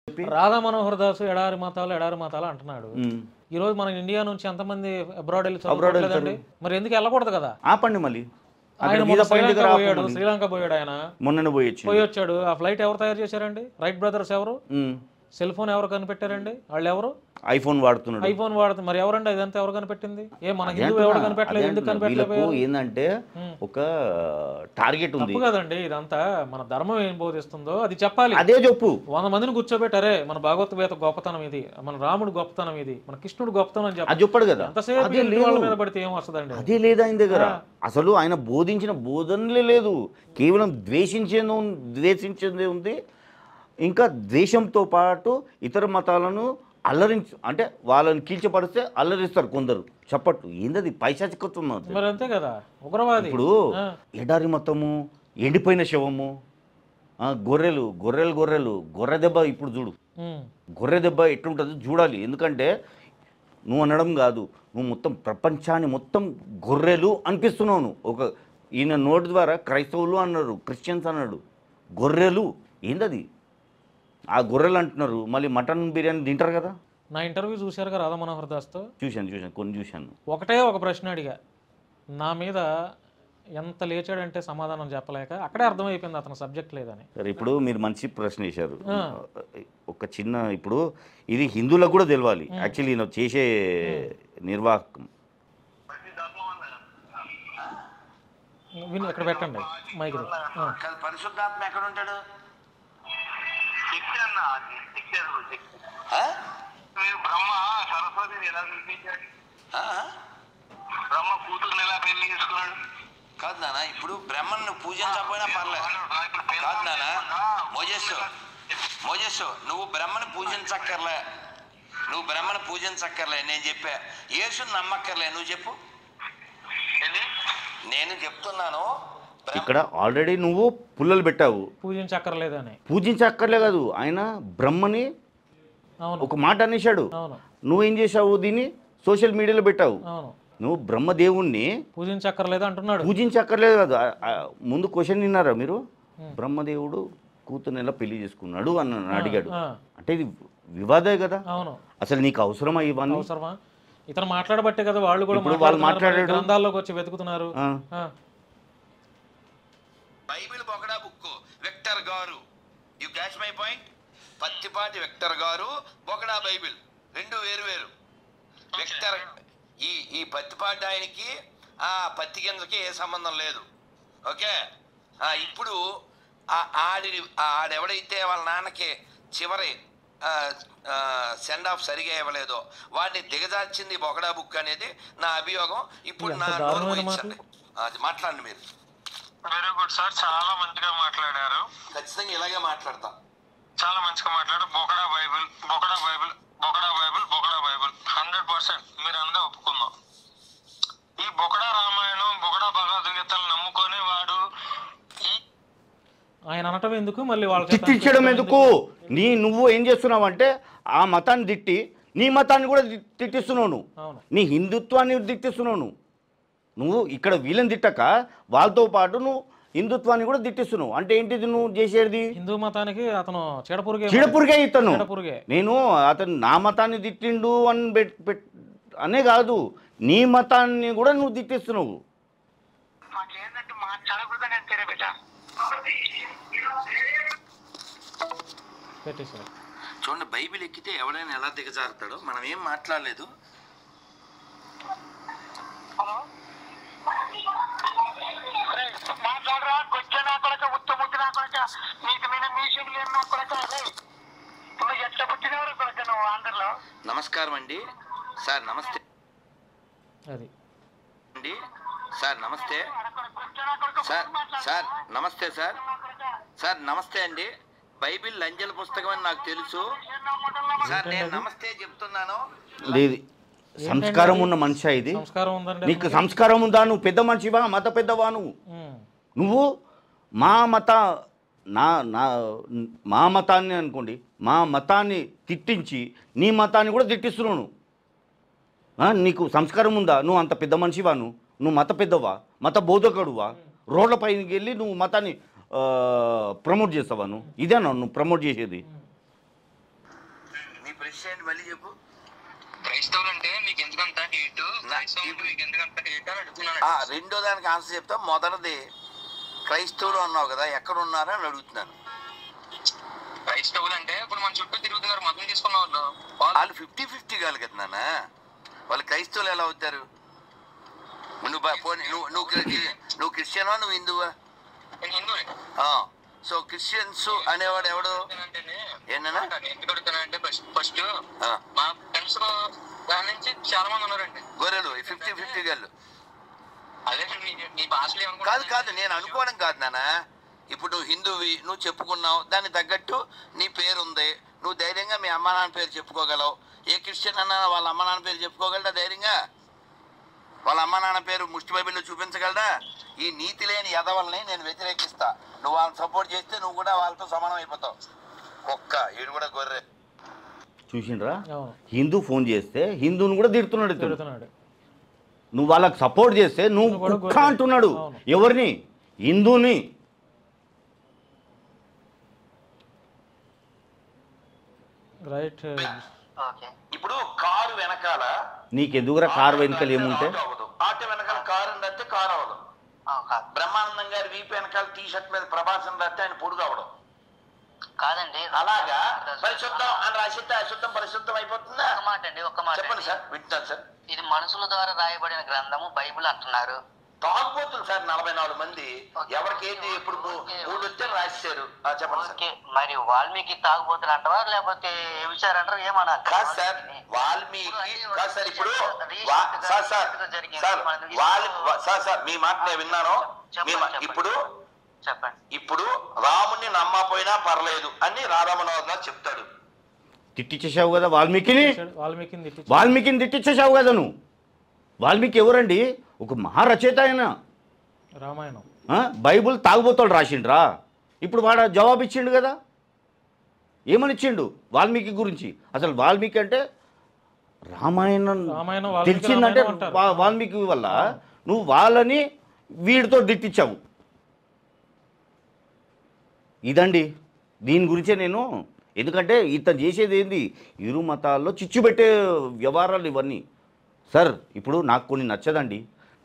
రాధా మనోహర్ దాస్ ఎడారి మతాలు అంటున్నాడు. ఈ రోజు మన ఇండియా నుంచి ఎంతమంది అబ్రాడ్ వెళ్ళి చదువుకోలేదండి? మరి ఎందుకు వెళ్ళకూడదు కదా? ఆపండి మళ్ళీ. ఆయన శ్రీలంక పోయాడు, ఆయన మొన్న పోయి వచ్చాడు. ఆ ఫ్లైట్ ఎవరు తయారు చేశారండి? రైట్ బ్రదర్స్ ఎవరు? సెల్ ఫోన్ ఎవరు కనిపెట్టారండి? వాళ్ళు ఎవరు? ఐఫోన్ వాడుతున్నాడు. ఐఫోన్ వాడుతుంది. మరి ఎవరండి ఇదంతా ఎవరు కనిపెట్టింది? మన హిందూ ఎవరు కనిపెట్టలేదు? ఎందుకు కనిపెట్టలేదు? ఏంటంటే ఒక టార్గెట్ ఉంది కదండి. ఇదంతా మన ధర్మం ఏం బోధిస్తుందో అది చెప్పాలి. అదే చెప్పు. 100 మందిని కూర్చోబెట్టారే మన భగవద్గీత గొప్పతనం ఇది, మన రాముడు గొప్పతనం ఇది, మన కృష్ణుడు గొప్పతనం అని అది చెప్పాడు కదా. ఎంతసేపు వాళ్ళ మీద పడితే ఏం వస్తుందండి? అదే లేదు ఆయన దగ్గర. అసలు ఆయన బోధించిన బోధనలే లేదు. కేవలం ద్వేషించేదే ఉంది. ఇంకా ద్వేషంతో పాటు ఇతర మతాలను అంటే వాళ్ళని కీల్చపడిస్తే అల్లరిస్తారు కొందరు. చెప్పట్టు ఏందది పైశాచికత్వం. మరి అంతే కదా ఉగ్రవాది. ఇప్పుడు ఎడారి మతము, ఎండిపోయిన శవము, గొర్రెలు గొర్రె దెబ్బ. ఇప్పుడు చూడు గొర్రె దెబ్బ ఎట్లుంటుందో చూడాలి. ఎందుకంటే నువ్వు అనడం కాదు, నువ్వు మొత్తం ప్రపంచాన్ని మొత్తం గొర్రెలు అనిపిస్తున్నావు. ఒక ఈయన నోటి ద్వారా క్రైస్తవులు అన్నారు, క్రిస్టియన్స్ అన్నాడు. గొర్రెలు ఏందది? ఆ గొర్రెలు అంటున్నారు. మళ్ళీ మటన్ బిర్యానీ తింటారు కదా. నా ఇంటర్వ్యూ చూశారు కదా రాధా మనోహర్ దాస్తో? చూశాను, కొన్ని చూశాను. ఒకటే ఒక ప్రశ్న అడిగా, నా మీద ఎంత లేచాడంటే సమాధానం చెప్పలేక అక్కడే అర్థమైపోయింది అతను సబ్జెక్ట్ లేదని. సరే, ఇప్పుడు మీరు మంచి ప్రశ్న వేశారు. ఒక చిన్న, ఇప్పుడు ఇది హిందువులకు కూడా తెలవాలి. యాక్చువల్లీ నేను చేసే నిర్వాహకం ఇక్కడ పెట్టండి మైక్. పరిశుద్ధాత్మ ఎక్కడ ఉంటాడు? బ్రహ్మ సరస్వతిని ఎలా చూపించాడు? బ్రహ్మ కూతురుని ఎలా పెళ్లి చేసుకున్నాడు? కాదు నాన్న, ఇప్పుడు బ్రహ్మను పూజించకపోయినా పర్లేదు. కాదు నాన్న, మోజెస్సు నువ్వు బ్రహ్మను పూజించక్కర్లే. నేను చెప్పా యేసుని నమ్మక్కర్లే. నువ్వు చెప్పు. నేను చెప్తున్నాను, ఇక్కడ ఆల్రెడీ నువ్వు పుల్లలు పెట్టావు. పూజించక్కర్లే కాదు, ఆయన బ్రహ్మని ఒక మాట అనేశాడు. నువ్వేం చేసావు? దీన్ని సోషల్ మీడియాలో పెట్టావు. నువ్వు బ్రహ్మదేవుణ్ణి పూజించక్కర్లేదు అంటున్నాడు. పూజించక్కర్లేదు కాదు. ముందు క్వశ్చన్ విన్నారా మీరు? బ్రహ్మదేవుడు కూతుర్ని ఎలా పెళ్లి చేసుకున్నాడు అని అడిగాడు. అంటే ఇది వివాదే కదా. అసలు నీకు అవసరమా ఇవన్నీ? ఇతను మాట్లాడబట్టే కదా వాళ్ళు కూడా మాట్లాడారు, గ్రంథాల్లోకి వచ్చి వెతుకుతున్నారు. బైబిల్ బొకడా బుక్ విక్టర్ గారు, you catch my point. Pattipati Victor గారు, బొకడా బైబిల్ రెండు వేరు. విక్టర్ ఈ పత్తిపాటి ఆయనకి ఆ పత్తి గింజకి ఏ సంబంధం లేదు. ఓకే, ఇప్పుడు ఆడెవడైతే వాళ్ళ నాన్నకి చివరి సెండ్ ఆఫ్ సరిగా ఇవ్వలేదో వాడిని దిగజార్చింది బొకడా బుక్ అనేది నా అభియోగం. ఇప్పుడు నా మాట్లాడండి మీరు. వెరీ గుడ్ సార్, చాలా మంచిగా మాట్లాడారు. ఖచ్చితంగా ఇలాగే మాట్లాడతా. చాలా మంచిగా మాట్లాడారు. బొకడా బైబిల్ 100% మీరు అనగా ఒప్పుకుందాం. ఈ బొకడా రామాయణం, బొకడా భగవద్గీతలు నమ్ముకొని వాడు ఆయన అనటం ఎందుకు, మళ్ళీ వాళ్ళు తిట్టించడం ఎందుకు? నువ్వు ఏం చేస్తున్నావు అంటే ఆ మతాన్ని తిట్టి నీ మతాన్ని కూడా తిట్టిస్తున్నావు. నీ హిందుత్వాన్ని తిట్టిస్తున్నావు. నువ్వు ఇక్కడ వీళ్ళని తిట్టక వాళ్ళతో పాటు నువ్వు హిందుత్వాన్ని కూడా తిట్టిస్తున్నావు. అంటే ఏంటిది నువ్వు చేసేది? హిందూ మతానికి అతను చీడపురుగే ఇతను. నేను అతను నా మతాన్ని తిట్టిండు అనే కాదు, నీ మతాన్ని కూడా నువ్వు తిట్టిస్తున్నావు. చూడండి, బైబిల్ ఎక్కితే ఎవడైనా ఎలా దిగజారుతాడో. మనం ఏం మాట్లాడలేదు. నమస్కారం అండి సార్. నమస్తే అండి సార్. నమస్తే సార్. నమస్తే సార్. నమస్తే అండి. బైబిల్ లంజల పుస్తకం అని నాకు తెలుసు సార్. నేను నమస్తే చెప్తున్నాను. లేదు, సంస్కారం ఉన్న మనిషి ఇది. నీకు సంస్కారం ఉందా? నువ్వు పెద్ద మనిషివా? మత పెద్దవా? నువ్వు మా మతాన్ని అనుకోండి, మా మతాన్ని తిట్టించి నీ మతాన్ని కూడా తిట్టిస్తున్నావు. నీకు సంస్కారం ఉందా? నువ్వు అంత పెద్ద మనిషివా? నువ్వు మత పెద్దవా? మత బోధకుడువా? రోడ్ల పైకి వెళ్ళి నువ్వు మతాన్ని ప్రమోట్ చేస్తావా? ఇదేనా నువ్వు ప్రమోట్ చేసేది? క్వశ్చన్ ఏంటి మళ్ళీ చెప్పు. క్రైస్తవులు అంటే మీకు ఎందుకంత హేటు, క్రైస్తవులు మీకు ఎందుకంత హేటు అని అడుగుతున్నాను. రెండో దానికి ఆన్సర్ చెప్తా. మొదటిది క్రైస్తవులు అన్నావు కదా, ఎక్కడ ఉన్నారా అని అడుగుతున్నాను. క్రైస్తవులు అంటే ఇప్పుడు మన చుట్టూ తిరుగుతున్నారు మతం తీసుకున్న వాళ్ళు. వాళ్ళు 50-50 కాదు కదా నాన్న. వాళ్ళు క్రైస్తవులు ఎలా అవుతారు? నువ్వు క్రిస్టియనా, నువ్వు హిందువా? నేను హిందువుని. సో క్రిస్టియన్స్ అనేవాడు ఎవడు? ఏంటన్నా ఎందుకు అడుగుతానంటే ఫస్ట్ మా ఫ్రెండ్స్ దాని నుంచి చాలా మంది ఉన్నారండి గొర్రెలు 50-50 గళ్ళు. అదే మీ భాషలో కాదు కాదు, నేను అనుకోవడం కాదు నాన్న. ఇప్పుడు నువ్వు హిందువి, నువ్వు చెప్పుకున్నావు, దానికి తగ్గట్టు నీ పేరు ఉంది, నువ్వు ధైర్యంగా మీ అమ్మ నాన్న పేరు చెప్పుకోగలవు. ఏ క్రిస్టియన్ అన్నా వాళ్ళ అమ్మ నాన్న పేరు చెప్పుకోగలడా ధైర్యంగా? వాళ్ళ అమ్మ నాన్న పేరు ముష్టి బైబిల్లో చూపించగలడా? ఈ నీతి లేని ఎదవల్ని నేను వ్యతిరేకిస్తా. నువ్వు వాళ్ళని సపోర్ట్ చేస్తే నువ్వు కూడా వాళ్ళతో సమానం అయిపోతావు. కుక్క ఈడు కూడా గొర్రె. చూసిండ్రా, హిందూ ఫోన్ చేస్తే హిందూని కూడా తిడుతున్నాడు. నువ్వు వాళ్ళకి సపోర్ట్ చేస్తే నువ్వు కుక్క అంటున్నాడు. ఎవరిని? హిందూని. రైట్. ఇప్పుడు కారు వెనకాల నీకెందుకురా కారు వెనకాల ఏముంటే? ఆటో వెనకాల కారు రాస్తే కారు అవదు. బ్రహ్మానందం గారి వీపు వెనకాల టీ షర్ట్ మీద ప్రభాసం రాస్తే ఆయన పొడుగు అవడం కాదండి. అలాగా పరిశుద్ధం అని రాసిస్తే అశుద్ధం పరిశుద్ధం అయిపోతుందా? ఒక మాట అండి, ఒక్క మాట చెప్పండి సార్, వింటాను సార్. ఇది మనుషుల ద్వారా రాయబడిన గ్రంథము బైబిల్ అంటున్నారు. తాగుపోతుంది సార్ 44 మంది. ఎవరికి ఏంటి ఇప్పుడు 3 వచ్చే రాశారు. చెప్పండి సార్. మరి వాల్మీకి తాగుబోతులు అంటారా లేకపోతే ఏ విషయాలు అంటారు ఏమన్నారు? కాదు సార్, వాల్మీకి కాదు సార్. ఇప్పుడు సార్ మీ మాట నేను విన్నాను. ఇప్పుడు చెప్పండి. ఇప్పుడు రాముని నమ్మపోయినా పర్లేదు అని రాధామనోహర్ గారు చెప్తాడు. తిట్టించేసావు కదా వాల్మీకిని. వాల్మీకిని తిట్టించేసావు కదా నువ్వు. వాల్మీకి ఎవరండి? ఒక మహారచయిత ఆయన. రామాయణం బైబుల్ తాగుబోతాడు రాసిండ్రా. ఇప్పుడు వాడు జవాబు ఇచ్చిండు కదా. ఏమని ఇచ్చిండు వాల్మీకి గురించి? అసలు వాల్మీకి అంటే రామాయణం తెలిసిందంటే వాల్మీకి వల్ల నువ్వు వాళ్ళని వీడితో దిట్టించావు. ఇదండి దీని గురించే నేను. ఎందుకంటే ఇతను చేసేది ఏంది? ఇరు మతాల్లో చిచ్చు పెట్టే వ్యవహారాలు ఇవన్నీ. సార్ ఇప్పుడు నాకు కొన్ని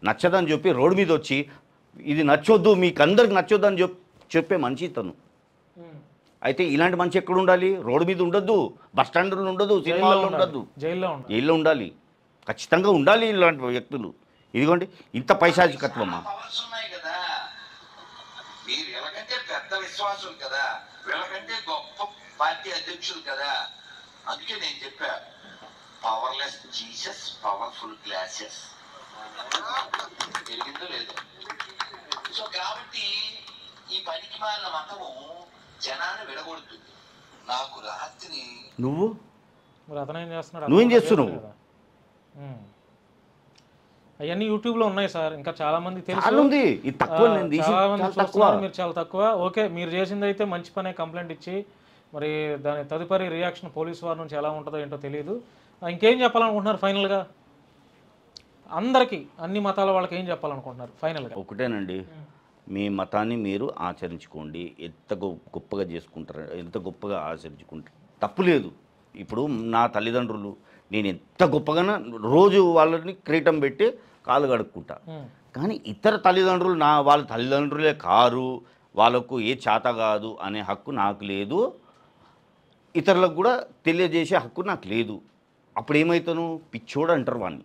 నచ్చదని చెప్పి రోడ్డు మీద వచ్చి ఇది నచ్చొద్దు, మీకు అందరికి నచ్చొద్దు అని చెప్పే మనిషి ఇతను. అయితే ఇలాంటి మనిషి ఎక్కడ ఉండాలి? రోడ్డు మీద ఉండొద్దు, బస్ స్టాండ్లో ఉండదు, సినిమాల్లో ఉండొద్దు, జైల్లో ఉండాలి. ఖచ్చితంగా ఉండాలి ఇలాంటి వ్యక్తులు. ఇదిగోండి ఇంత పైశాచికత్వమా? మీరు ఎలాగంటే పెద్ద విశ్వాసులు కదా, వీళ్ళకంటే గొప్ప పార్టీ అధ్యక్షులు కదా. అందుకే నేను చెప్పా, పవర్లెస్ జీసస్, పవర్ఫుల్ గ్లాసెస్. తెలిగిందో లేదో? సో కాబట్టి ఈ పనికి మాలిన మతము జనాన్ని విడగొడుతుంది. నాకు రాత్రి నువ్వు నువ్వేం చేస్తున్నావు? అవన్నీ యూట్యూబ్లో ఉన్నాయి సార్. ఇంకా చాలా మంది తెలుసు, చాలా మంది చూస్తున్నారు. మీరు చాలా తక్కువ. ఓకే, మీరు చేసింది అయితే మంచి పనే. కంప్లైంట్ ఇచ్చి మరి దాని తదుపరి రియాక్షన్ పోలీసు వారి నుంచి ఎలా ఉంటుందో ఏంటో తెలియదు. ఇంకేం చెప్పాలనుకుంటున్నారు ఫైనల్గా? అందరికీ అన్ని మతాల వాళ్ళకి ఏం చెప్పాలనుకుంటున్నారు ఫైనల్గా? ఒకటేనండి, మీ మతాన్ని మీరు ఆచరించుకోండి. ఎంత గొప్పగా చేసుకుంటారు, ఎంత గొప్పగా ఆచరించుకుంటారు, తప్పు లేదు. ఇప్పుడు నా తల్లిదండ్రులు నేను ఎంత గొప్పగా రోజు వాళ్ళని క్రీటం పెట్టి కాలు కడుక్కుంటా. కానీ ఇతర తల్లిదండ్రులు వాళ్ళ తల్లిదండ్రులే కారు, వాళ్ళకు ఏ చేత కాదు అనే హక్కు నాకు లేదు, ఇతరులకు కూడా తెలియజేసే హక్కు నాకు లేదు. అప్పుడు ఏమవుతాను? పిచ్చోడు అంటారు వాడిని.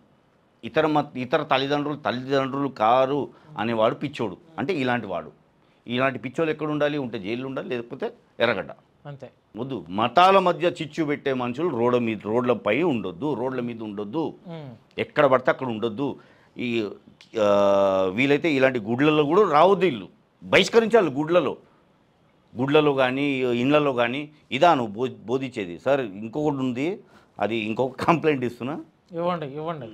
ఇతర తల్లిదండ్రులు కారు అనేవాడు పిచ్చోడు. అంటే ఇలాంటి పిచ్చోళ్ళు ఎక్కడ ఉండాలి? ఉంటే జైలు ఉండాలి, లేకపోతే ఎర్రగడ్డ. అంతే. వద్దు. మతాల మధ్య చిచ్చు పెట్టే మనుషులు రోడ్లపై ఉండొద్దు, రోడ్ల మీద ఉండొద్దు, ఎక్కడ పడితే అక్కడ ఉండొద్దు. ఈ వీలైతే ఇలాంటి గుడ్లలో కూడా రావద్దు. ఇల్లు బహిష్కరించాలి. గుడ్లలో కానీ ఇళ్లలో కానీ. ఇదా నువ్వు బోధించేది? సార్ ఇంకొకటి ఉంది, అది ఇంకొక కంప్లైంట్ ఇస్తున్నా. ఇవ్వండి.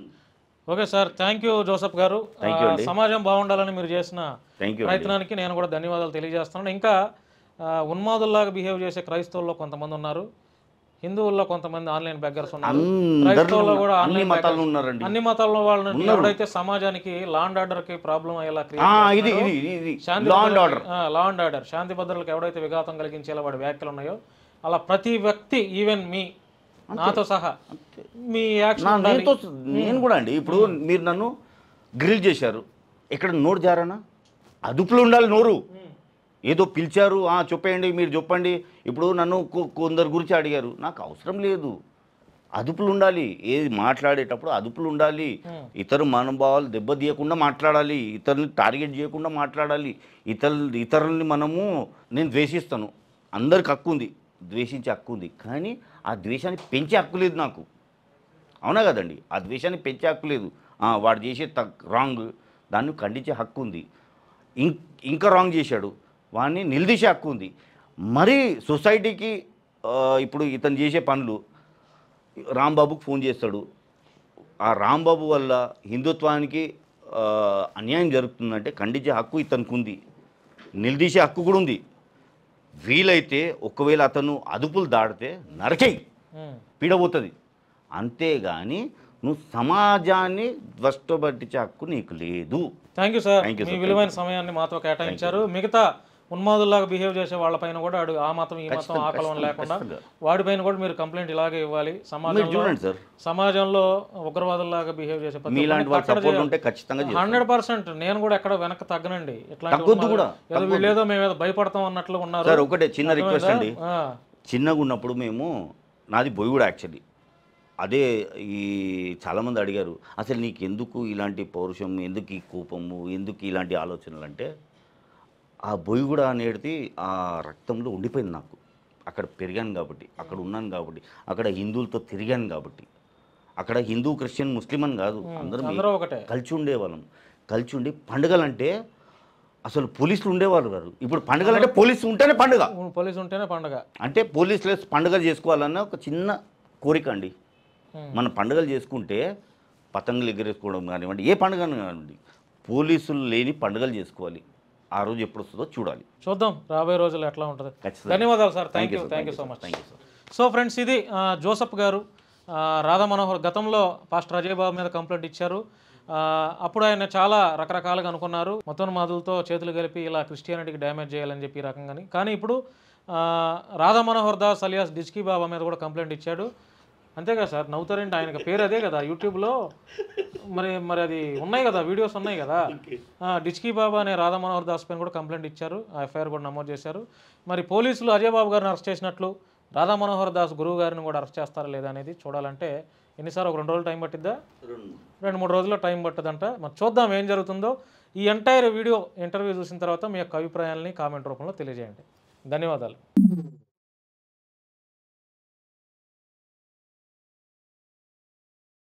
Okay sir, thank you Joseph గారు. సమాజం బాగుండాలని మీరు చేసిన ప్రయత్నానికి నేను కూడా ధన్యవాదాలు తెలియజేస్తున్నాను. ఇంకా ఉన్మాదుల్లాగా బిహేవ్ చేసే క్రైస్తవుల్లో కొంతమంది ఉన్నారు, హిందువుల్లో కొంతమంది ఆన్లైన్ బెగ్గర్స్ ఉన్నారు, క్రైస్తవుల్లో కూడా అన్ని మతాల్లో వాళ్ళని ఎవరైతే సమాజానికి లా అండ్ ఆర్డర్కి ప్రాబ్లం అయ్యేలా లా అండ్ ఆర్డర్ శాంతి భద్రతలకు ఎవడైతే విఘాతం కలిగించేలా వాడి వ్యాఖ్యలు ఉన్నాయో, అలా ప్రతి వ్యక్తి ఈవెన్ మీ నాతో సహా మీ యాక్షన్ నేను కూడా అండి. ఇప్పుడు మీరు నన్ను గ్రిల్ చేశారు, ఎక్కడ నోరు జారానా? అదుపులో ఉండాలి నోరు. ఏదో పిలిచారు, చెప్పేయండి మీరు చెప్పండి. ఇప్పుడు నన్ను కొందరు గురించి అడిగారు, నాకు అవసరం లేదు. అదుపులు ఉండాలి, ఏది మాట్లాడేటప్పుడు అదుపులు ఉండాలి. ఇతరు మనోభావాలు దెబ్బతీయకుండా మాట్లాడాలి, ఇతరులని టార్గెట్ చేయకుండా మాట్లాడాలి. ఇతరులని నేను ద్వేషిస్తాను, అందరికి హక్కు ఉంది, ద్వేషించే హక్కు ఉంది. కానీ ఆ ద్వేషాన్ని పెంచే హక్కు లేదు నాకు. అవునా కదండి? ఆ ద్వేషాన్ని పెంచే హక్కు లేదు. వాడు చేసే రాంగ్, దాన్ని ఖండించే హక్కు ఉంది. ఇంకా రాంగ్ చేశాడు, వాడిని నిలదీసే హక్కు ఉంది. మరి సొసైటీకి ఇప్పుడు ఇతను చేసే పనులు, రాంబాబుకు ఫోన్ చేస్తాడు, ఆ రాంబాబు వల్ల హిందుత్వానికి అన్యాయం జరుగుతుందంటే ఖండించే హక్కు ఇతనికి ఉంది, నిలదీసే హక్కు కూడా ఉంది. వీలైతే ఒకవేళ అతను అదుపులు దాడితే నరకేయి, పీడబోతుంది. అంతేగాని నువ్వు సమాజాన్ని ద్వష్టపట్టించే హక్కు నీకు లేదు. థ్యాంక్ యూ సార్, మీ విలువైన సమయాన్ని మాతో కేటాయించారు. మిగతా ఉన్మాదుల్లాగా బిహేవ్ చేసే వాళ్ళపైన కూడా ఆ మాత్రం ఈ మాత్రం ఆకలం లేకుండా వాడిపైన కూడా మీరు కంప్లైంట్ ఇలాగే ఇవ్వాలి. సమాజంలో ఉగ్రవాదుల్లాగా బిహేవ్ చేసే 100% నేను కూడా ఎక్కడ వెనక్కి తగ్గనండి. ఇట్లా వీళ్ళేదో మేము భయపడతాం అన్నట్లు ఉన్నారు. సార్ ఒకటే చిన్న రిక్వెస్ట్ అండి, చిన్నగా ఉన్నప్పుడు నాది బొయ్యి యాక్చువల్లీ అదే. ఈ చాలామంది అడిగారు, అసలు నీకు ఎందుకు ఇలాంటి పౌరుషం, ఎందుకు ఈ కోపము, ఎందుకు ఇలాంటి ఆలోచనలు అంటే, ఆ బొయ్యి అనేది ఆ రక్తంలో ఉండిపోయింది నాకు. అక్కడ పెరిగాను కాబట్టి, అక్కడ ఉన్నాను కాబట్టి, అక్కడ హిందువులతో తిరిగాను కాబట్టి. అక్కడ హిందూ, క్రిస్టియన్, ముస్లిం అని కాదు, అందరూ ఒకటే కలిసి ఉండేవాళ్ళం. కలిసి ఉండి పండుగలంటే అసలు పోలీసులు ఉండేవాళ్ళు కాదు. ఇప్పుడు పండుగలంటే పోలీసు ఉంటేనే పండుగ, అంటే పోలీసులు పండుగ చేసుకోవాలన్న ఒక చిన్న కోరిక అండి. మన పండుగలు చేసుకుంటే పతంగులు ఎగరేసుకోవడం కానివ్వండి, ఏ పండుగ కానివ్వండి, పోలీసులు లేని పండుగలు చేసుకోవాలి. ఆ రోజు ఎప్పుడు వస్తుందో చూద్దాం, రాబోయే రోజులు ఎట్లా ఉంటుంది. ధన్యవాదాలు sir, thank you so much. So friends, ఇది జోసఫ్ గారు. రాధా మనోహర్ గతంలో పాస్టర్ అజయ్ బాబు మీద కంప్లైంట్ ఇచ్చారు. అప్పుడు ఆయన చాలా రకరకాలుగా అనుకున్నారు, మతోన్మాదులతో చేతులు కలిపి ఇలా క్రిస్టియానిటీకి డ్యామేజ్ చేయాలని చెప్పి ఈ రకంగాని. కానీ ఇప్పుడు రాధా మనోహర్ దాస్ అలియాస్ డిచ్కీ బాబా మీద కూడా కంప్లైంట్ ఇచ్చాడు. అంతేగా సార్, నవ్వుతారేంటి? ఆయనకి పేరు అదే కదా యూట్యూబ్లో. మరి అది ఉన్నాయి కదా, వీడియోస్ ఉన్నాయి కదా. డిచ్కీ బాబా అనే రాధా మనోహర్ దాస్ పైన కూడా కంప్లైంట్ ఇచ్చారు, ఎఫ్ఐఆర్ కూడా నమోదు చేశారు. మరి పోలీసులు అజయ్ బాబు గారిని అరెస్ట్ చేసినట్లు రాధా మనోహర్ దాస్ గురువు గారిని కూడా అరెస్ట్ చేస్తారా లేదా అనేది చూడాలంటే ఎన్నిసార్లు, ఒక 2 రోజులు టైం పట్టిద్దా? 2-3 రోజుల్లో టైం పట్టదంట. మరి చూద్దాం ఏం జరుగుతుందో. ఈ ఎంటైర్ ఇంటర్వ్యూ చూసిన తర్వాత మీ యొక్క అభిప్రాయాలని కామెంట్ రూపంలో తెలియజేయండి. ధన్యవాదాలు.